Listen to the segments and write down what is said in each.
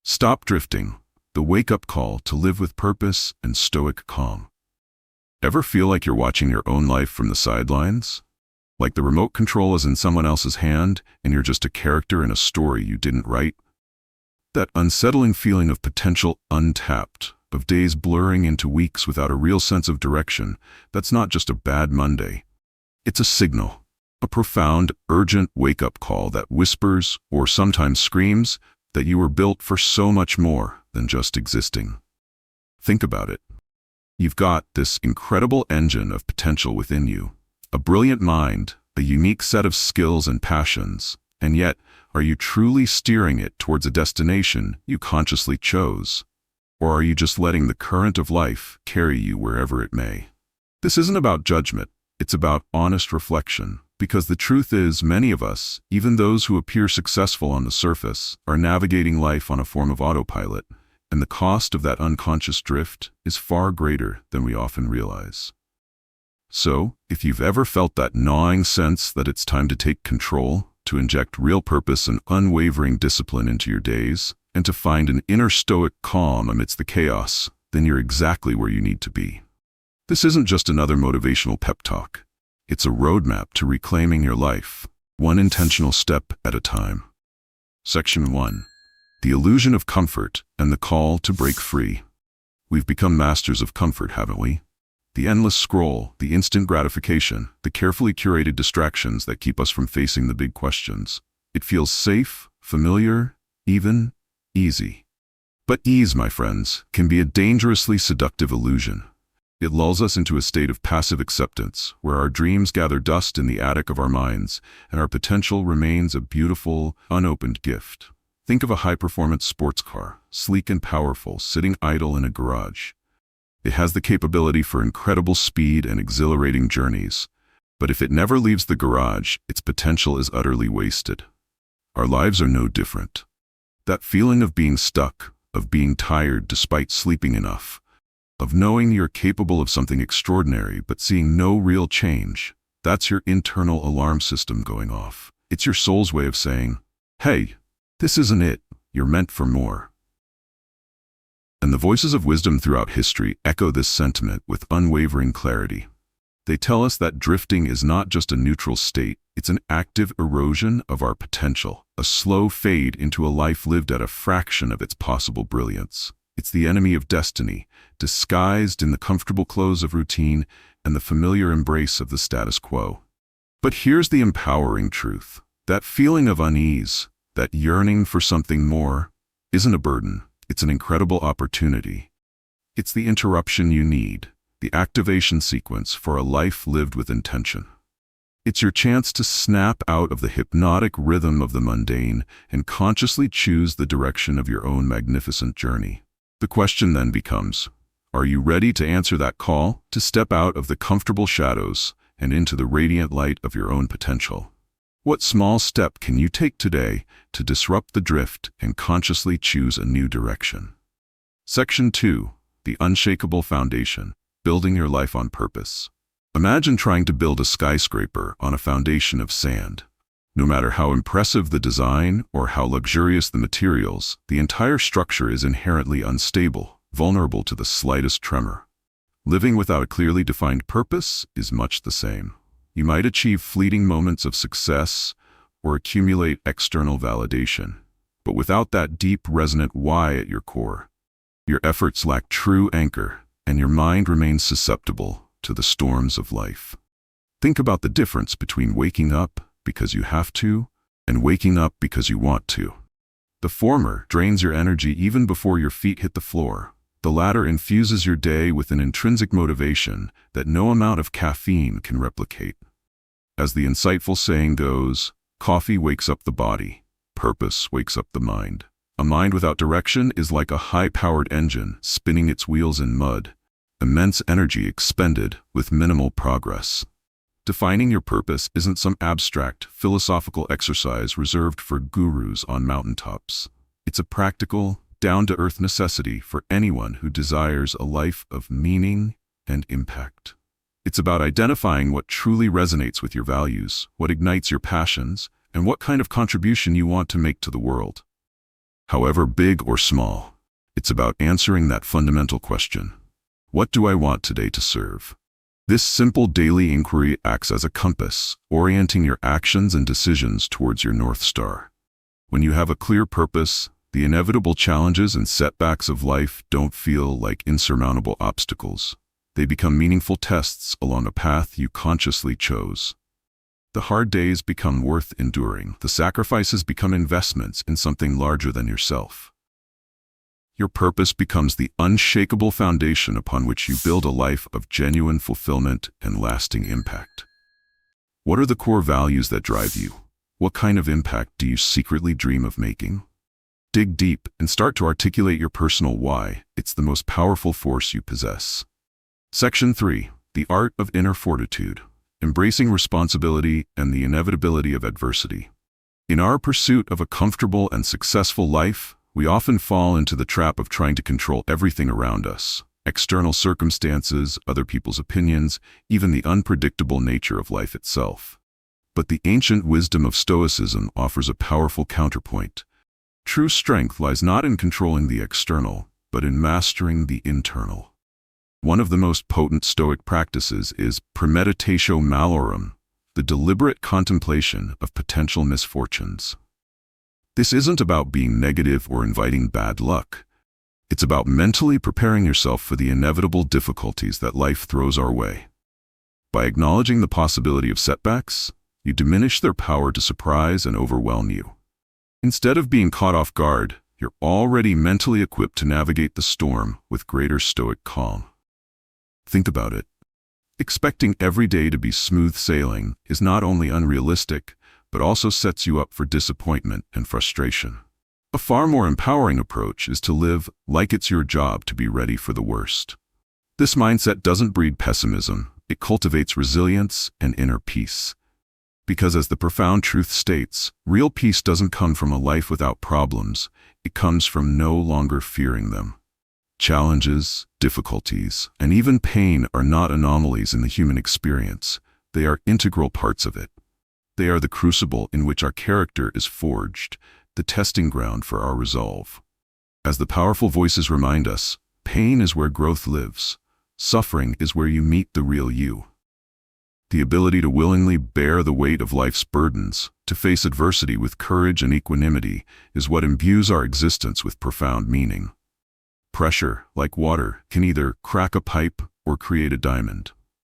Stop drifting, the wake-up call to live with purpose and stoic calm. Ever feel like you're watching your own life from the sidelines? Like the remote control is in someone else's hand and you're just a character in a story you didn't write? That unsettling feeling of potential untapped, of days blurring into weeks without a real sense of direction, that's not just a bad Monday. It's a signal, a profound, urgent wake-up call that whispers, or sometimes screams, that you were built for so much more than just existing. Think about it. You've got this incredible engine of potential within you, a brilliant mind, a unique set of skills and passions, and yet, are you truly steering it towards a destination you consciously chose? Or are you just letting the current of life carry you wherever it may? This isn't about judgment, it's about honest reflection, because the truth is many of us, even those who appear successful on the surface, are navigating life on a form of autopilot, and the cost of that unconscious drift is far greater than we often realize. So, if you've ever felt that gnawing sense that it's time to take control, to inject real purpose and unwavering discipline into your days, and to find an inner stoic calm amidst the chaos, then you're exactly where you need to be. This isn't just another motivational pep talk. It's a roadmap to reclaiming your life, one intentional step at a time. Section 1. The illusion of comfort and the call to break free. We've become masters of comfort, haven't we? The endless scroll, the instant gratification, the carefully curated distractions that keep us from facing the big questions. It feels safe, familiar, even easy. But ease, my friends, can be a dangerously seductive illusion. It lulls us into a state of passive acceptance, where our dreams gather dust in the attic of our minds, and our potential remains a beautiful, unopened gift. Think of a high-performance sports car, sleek and powerful, sitting idle in a garage. It has the capability for incredible speed and exhilarating journeys, but if it never leaves the garage, its potential is utterly wasted. Our lives are no different. That feeling of being stuck, of being tired despite sleeping enough, of knowing you're capable of something extraordinary but seeing no real change, that's your internal alarm system going off. It's your soul's way of saying, hey, this isn't it, you're meant for more. And the voices of wisdom throughout history echo this sentiment with unwavering clarity. They tell us that drifting is not just a neutral state, it's an active erosion of our potential, a slow fade into a life lived at a fraction of its possible brilliance. It's the enemy of destiny, disguised in the comfortable clothes of routine and the familiar embrace of the status quo. But here's the empowering truth. That feeling of unease, that yearning for something more, isn't a burden. It's an incredible opportunity. It's the interruption you need, the activation sequence for a life lived with intention. It's your chance to snap out of the hypnotic rhythm of the mundane and consciously choose the direction of your own magnificent journey. The question then becomes, are you ready to answer that call, to step out of the comfortable shadows and into the radiant light of your own potential? What small step can you take today to disrupt the drift and consciously choose a new direction? Section 2. The unshakable foundation, building your life on purpose. Imagine trying to build a skyscraper on a foundation of sand. No matter how impressive the design or how luxurious the materials, the entire structure is inherently unstable, vulnerable to the slightest tremor. Living without a clearly defined purpose is much the same. You might achieve fleeting moments of success or accumulate external validation, but without that deep, resonant why at your core, your efforts lack true anchor and your mind remains susceptible to the storms of life. Think about the difference between waking up because you have to and waking up because you want to. The former drains your energy even before your feet hit the floor. The latter infuses your day with an intrinsic motivation that no amount of caffeine can replicate. As the insightful saying goes, coffee wakes up the body, purpose wakes up the mind. A mind without direction is like a high-powered engine spinning its wheels in mud, immense energy expended with minimal progress. Defining your purpose isn't some abstract, philosophical exercise reserved for gurus on mountaintops. It's a practical, down-to-earth necessity for anyone who desires a life of meaning and impact. It's about identifying what truly resonates with your values, what ignites your passions, and what kind of contribution you want to make to the world. however big or small. It's about answering that fundamental question. What do I want today to serve? This simple daily inquiry acts as a compass, orienting your actions and decisions towards your North Star. When you have a clear purpose, the inevitable challenges and setbacks of life don't feel like insurmountable obstacles. They become meaningful tests along a path you consciously chose. The hard days become worth enduring. The sacrifices become investments in something larger than yourself. Your purpose becomes the unshakable foundation upon which you build a life of genuine fulfillment and lasting impact. What are the core values that drive you? What kind of impact do you secretly dream of making? Dig deep and start to articulate your personal why. It's the most powerful force you possess. Section 3. The Art of Inner Fortitude. Embracing responsibility and the inevitability of adversity. In our pursuit of a comfortable and successful life, we often fall into the trap of trying to control everything around us: external circumstances, other people's opinions, even the unpredictable nature of life itself. But the ancient wisdom of Stoicism offers a powerful counterpoint. True strength lies not in controlling the external, but in mastering the internal. One of the most potent Stoic practices is premeditatio malorum, the deliberate contemplation of potential misfortunes. This isn't about being negative or inviting bad luck. It's about mentally preparing yourself for the inevitable difficulties that life throws our way. By acknowledging the possibility of setbacks, you diminish their power to surprise and overwhelm you. Instead of being caught off guard, you're already mentally equipped to navigate the storm with greater stoic calm. Think about it. Expecting every day to be smooth sailing is not only unrealistic, but also sets you up for disappointment and frustration. A far more empowering approach is to live like it's your job to be ready for the worst. This mindset doesn't breed pessimism, it cultivates resilience and inner peace. Because as the profound truth states, real peace doesn't come from a life without problems, it comes from no longer fearing them. Challenges, difficulties, and even pain are not anomalies in the human experience, they are integral parts of it. They are the crucible in which our character is forged, the testing ground for our resolve. As the powerful voices remind us, pain is where growth lives. Suffering is where you meet the real you. The ability to willingly bear the weight of life's burdens, to face adversity with courage and equanimity, is what imbues our existence with profound meaning. Pressure, like water, can either crack a pipe or create a diamond.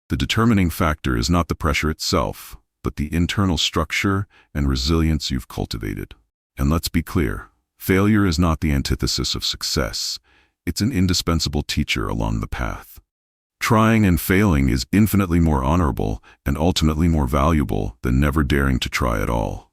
The determining factor is not the pressure itself, but the internal structure and resilience you've cultivated. And let's be clear, failure is not the antithesis of success. It's an indispensable teacher along the path. Trying and failing is infinitely more honorable and ultimately more valuable than never daring to try at all.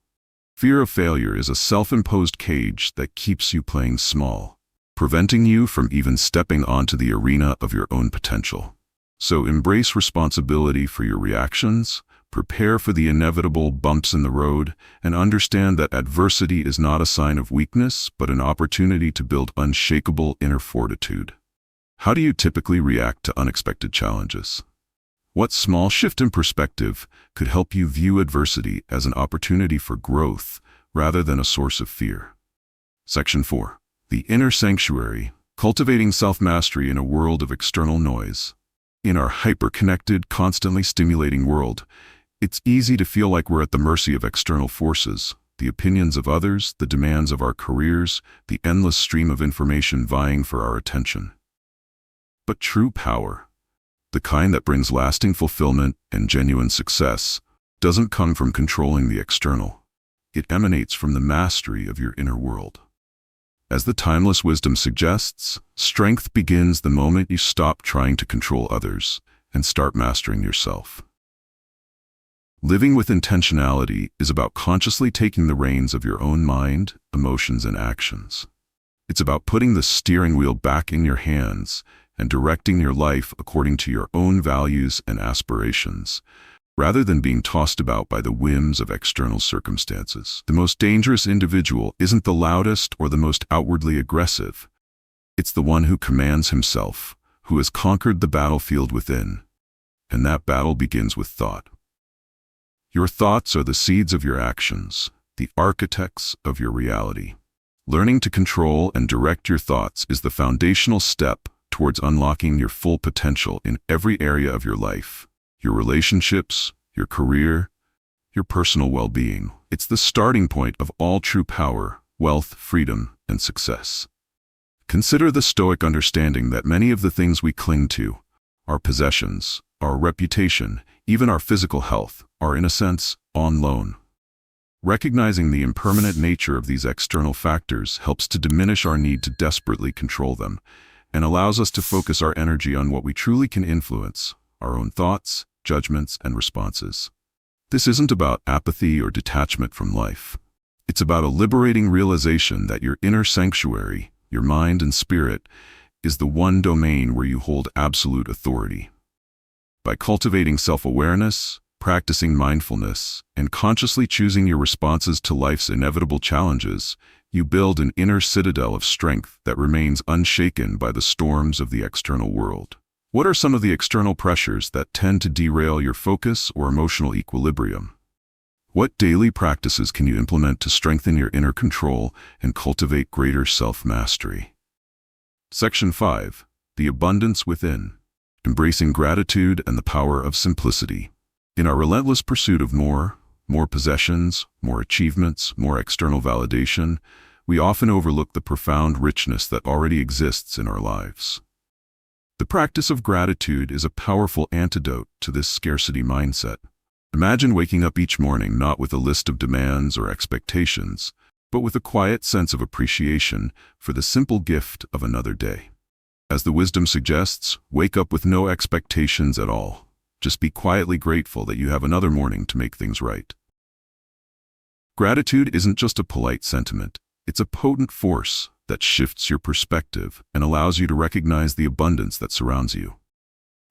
Fear of failure is a self-imposed cage that keeps you playing small, preventing you from even stepping onto the arena of your own potential. So embrace responsibility for your reactions, prepare for the inevitable bumps in the road, and understand that adversity is not a sign of weakness, but an opportunity to build unshakable inner fortitude. How do you typically react to unexpected challenges? What small shift in perspective could help you view adversity as an opportunity for growth rather than a source of fear? Section 4. The Inner Sanctuary, cultivating self-mastery in a world of external noise. In our hyper-connected, constantly stimulating world, it's easy to feel like we're at the mercy of external forces, the opinions of others, the demands of our careers, the endless stream of information vying for our attention. But true power, the kind that brings lasting fulfillment and genuine success, doesn't come from controlling the external. It emanates from the mastery of your inner world. As the timeless wisdom suggests, strength begins the moment you stop trying to control others and start mastering yourself. Living with intentionality is about consciously taking the reins of your own mind, emotions, and actions. It's about putting the steering wheel back in your hands and directing your life according to your own values and aspirations, rather than being tossed about by the whims of external circumstances. The most dangerous individual isn't the loudest or the most outwardly aggressive. It's the one who commands himself, who has conquered the battlefield within. And that battle begins with thought. Your thoughts are the seeds of your actions, the architects of your reality. Learning to control and direct your thoughts is the foundational step towards unlocking your full potential in every area of your life, your relationships, your career, your personal well-being. It's the starting point of all true power, wealth, freedom, and success. Consider the Stoic understanding that many of the things we cling to, our possessions, our reputation, even our physical health, are in a sense on loan. Recognizing the impermanent nature of these external factors helps to diminish our need to desperately control them and allows us to focus our energy on what we truly can influence, our own thoughts, judgments, and responses. This isn't about apathy or detachment from life. It's about a liberating realization that your inner sanctuary, your mind and spirit, is the one domain where you hold absolute authority. By cultivating self-awareness, practicing mindfulness, and consciously choosing your responses to life's inevitable challenges, you build an inner citadel of strength that remains unshaken by the storms of the external world. What are some of the external pressures that tend to derail your focus or emotional equilibrium? What daily practices can you implement to strengthen your inner control and cultivate greater self-mastery? Section 5. The Abundance Within. Embracing gratitude and the power of simplicity. In our relentless pursuit of more possessions, more achievements, more external validation, we often overlook the profound richness that already exists in our lives. The practice of gratitude is a powerful antidote to this scarcity mindset. Imagine waking up each morning not with a list of demands or expectations, but with a quiet sense of appreciation for the simple gift of another day. As the wisdom suggests, wake up with no expectations at all. Just be quietly grateful that you have another morning to make things right. Gratitude isn't just a polite sentiment. It's a potent force that shifts your perspective and allows you to recognize the abundance that surrounds you.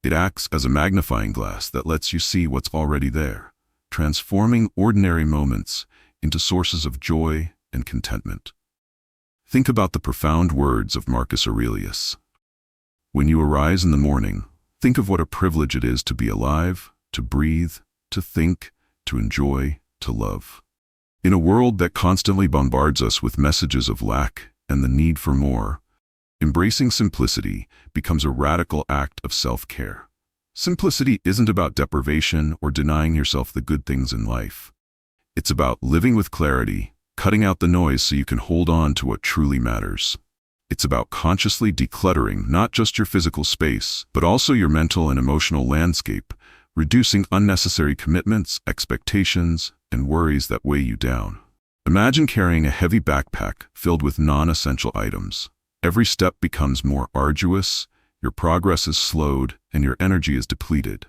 It acts as a magnifying glass that lets you see what's already there, transforming ordinary moments into sources of joy and contentment. Think about the profound words of Marcus Aurelius. When you arise in the morning, think of what a privilege it is to be alive, to breathe, to think, to enjoy, to love. In a world that constantly bombards us with messages of lack and the need for more, embracing simplicity becomes a radical act of self-care. Simplicity isn't about deprivation or denying yourself the good things in life. It's about living with clarity, cutting out the noise so you can hold on to what truly matters. It's about consciously decluttering not just your physical space, but also your mental and emotional landscape, reducing unnecessary commitments, expectations, and worries that weigh you down. Imagine carrying a heavy backpack filled with non-essential items. Every step becomes more arduous, your progress is slowed, and your energy is depleted.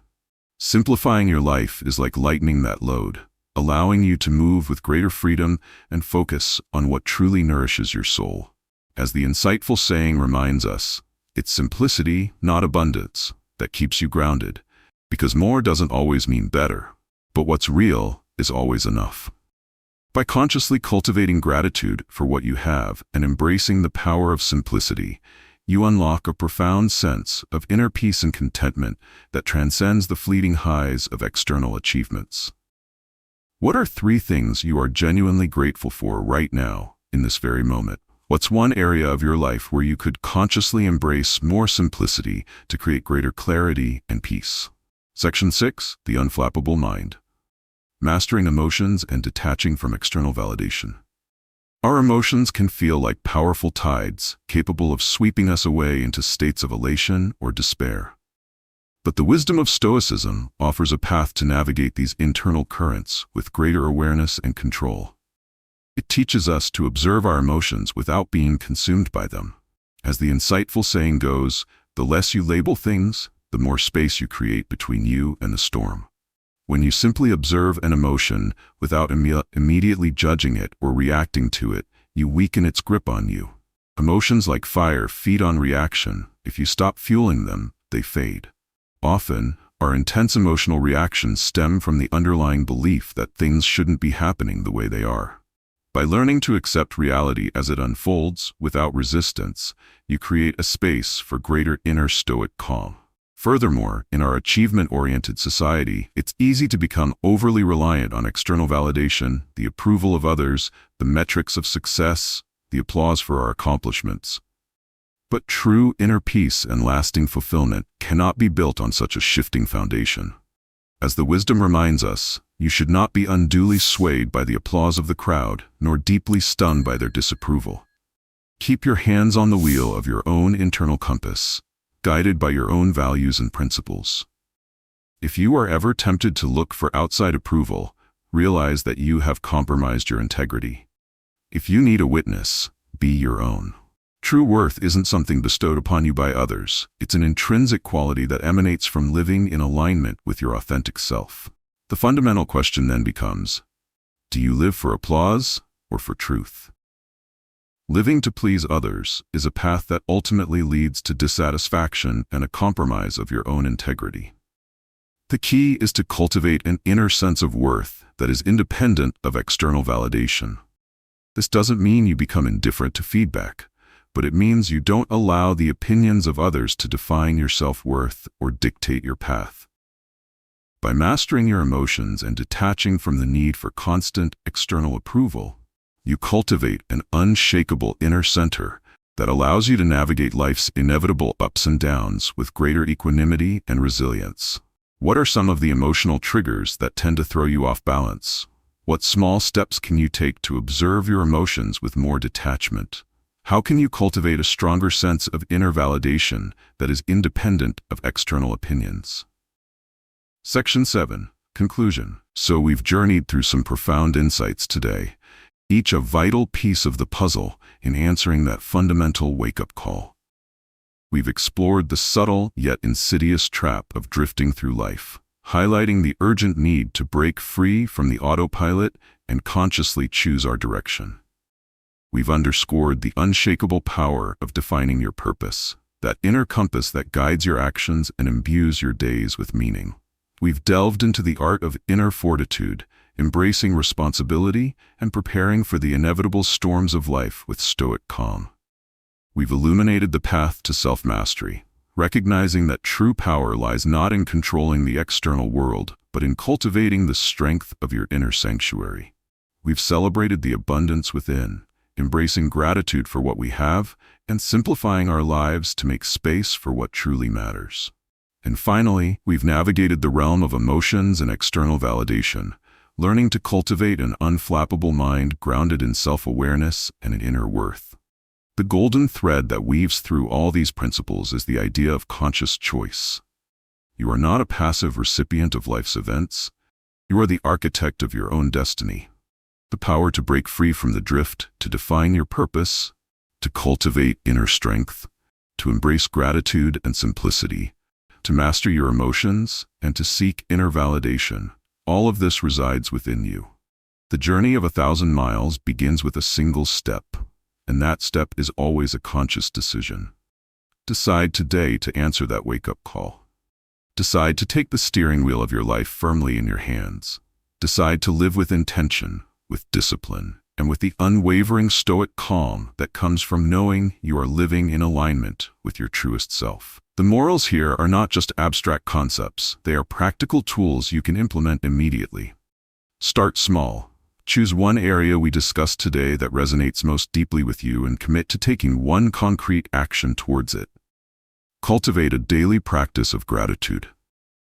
Simplifying your life is like lightening that load, allowing you to move with greater freedom and focus on what truly nourishes your soul. As the insightful saying reminds us, it's simplicity, not abundance, that keeps you grounded, because more doesn't always mean better, but what's real is always enough. By consciously cultivating gratitude for what you have and embracing the power of simplicity, you unlock a profound sense of inner peace and contentment that transcends the fleeting highs of external achievements. What are 3 things you are genuinely grateful for right now, in this very moment? What's one area of your life where you could consciously embrace more simplicity to create greater clarity and peace? Section 6. The Unflappable Mind. Mastering emotions and detaching from external validation. Our emotions can feel like powerful tides, capable of sweeping us away into states of elation or despair. But the wisdom of Stoicism offers a path to navigate these internal currents with greater awareness and control. It teaches us to observe our emotions without being consumed by them. As the insightful saying goes, the less you label things, the more space you create between you and the storm. When you simply observe an emotion without immediately judging it or reacting to it, you weaken its grip on you. Emotions like fire feed on reaction. If you stop fueling them, they fade. Often, our intense emotional reactions stem from the underlying belief that things shouldn't be happening the way they are. By learning to accept reality as it unfolds without resistance, you create a space for greater inner stoic calm. Furthermore, in our achievement-oriented society, it's easy to become overly reliant on external validation, the approval of others, the metrics of success, the applause for our accomplishments. But true inner peace and lasting fulfillment cannot be built on such a shifting foundation. As the wisdom reminds us, you should not be unduly swayed by the applause of the crowd, nor deeply stunned by their disapproval. Keep your hands on the wheel of your own internal compass, guided by your own values and principles. If you are ever tempted to look for outside approval, realize that you have compromised your integrity. If you need a witness, be your own. True worth isn't something bestowed upon you by others. It's an intrinsic quality that emanates from living in alignment with your authentic self. The fundamental question then becomes, do you live for applause or for truth? Living to please others is a path that ultimately leads to dissatisfaction and a compromise of your own integrity. The key is to cultivate an inner sense of worth that is independent of external validation. This doesn't mean you become indifferent to feedback, but it means you don't allow the opinions of others to define your self-worth or dictate your path. By mastering your emotions and detaching from the need for constant external approval, you cultivate an unshakable inner center that allows you to navigate life's inevitable ups and downs with greater equanimity and resilience. What are some of the emotional triggers that tend to throw you off balance? What small steps can you take to observe your emotions with more detachment? How can you cultivate a stronger sense of inner validation that is independent of external opinions? Section 7. Conclusion. So we've journeyed through some profound insights today, each a vital piece of the puzzle in answering that fundamental wake-up call. We've explored the subtle yet insidious trap of drifting through life, highlighting the urgent need to break free from the autopilot and consciously choose our direction. We've underscored the unshakable power of defining your purpose, that inner compass that guides your actions and imbues your days with meaning. We've delved into the art of inner fortitude, embracing responsibility and preparing for the inevitable storms of life with stoic calm. We've illuminated the path to self-mastery, recognizing that true power lies not in controlling the external world, but in cultivating the strength of your inner sanctuary. We've celebrated the abundance within, embracing gratitude for what we have, and simplifying our lives to make space for what truly matters. And finally, we've navigated the realm of emotions and external validation, learning to cultivate an unflappable mind grounded in self-awareness and an inner worth. The golden thread that weaves through all these principles is the idea of conscious choice. You are not a passive recipient of life's events. You are the architect of your own destiny. The power to break free from the drift, to define your purpose, to cultivate inner strength, to embrace gratitude and simplicity, to master your emotions, and to seek inner validation. All of this resides within you. The journey of 1,000 miles begins with a single step, and that step is always a conscious decision. Decide today to answer that wake-up call. Decide to take the steering wheel of your life firmly in your hands. Decide to live with intention, with discipline, and with the unwavering stoic calm that comes from knowing you are living in alignment with your truest self. The morals here are not just abstract concepts, they are practical tools you can implement immediately. Start small. Choose one area we discussed today that resonates most deeply with you and commit to taking one concrete action towards it. Cultivate a daily practice of gratitude.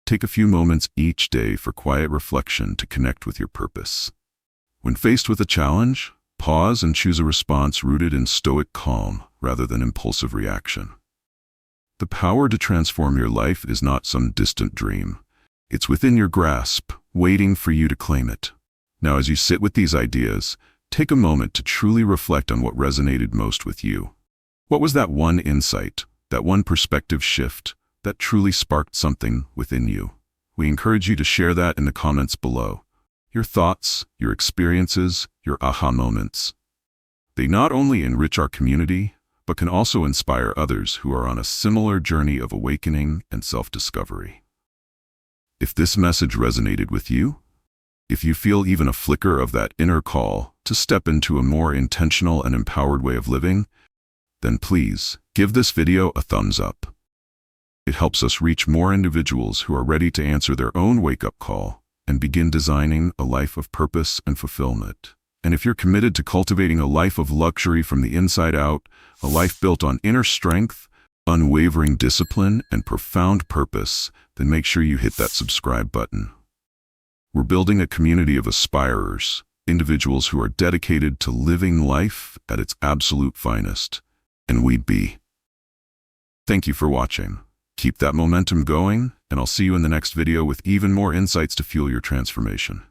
Take a few moments each day for quiet reflection to connect with your purpose. When faced with a challenge, pause and choose a response rooted in stoic calm rather than impulsive reaction. The power to transform your life is not some distant dream. It's within your grasp, waiting for you to claim it. Now, as you sit with these ideas, take a moment to truly reflect on what resonated most with you. What was that one insight, that one perspective shift, that truly sparked something within you? We encourage you to share that in the comments below. Your thoughts, your experiences, your aha moments. They not only enrich our community, but can also inspire others who are on a similar journey of awakening and self-discovery. If this message resonated with you, if you feel even a flicker of that inner call to step into a more intentional and empowered way of living, then please give this video a thumbs up. It helps us reach more individuals who are ready to answer their own wake-up call and begin designing a life of purpose and fulfillment. And if you're committed to cultivating a life of luxury from the inside out, a life built on inner strength, unwavering discipline, and profound purpose, then make sure you hit that subscribe button. We're building a community of aspirers, individuals who are dedicated to living life at its absolute finest. And we'd be. Thank you for watching. Keep that momentum going, and I'll see you in the next video with even more insights to fuel your transformation.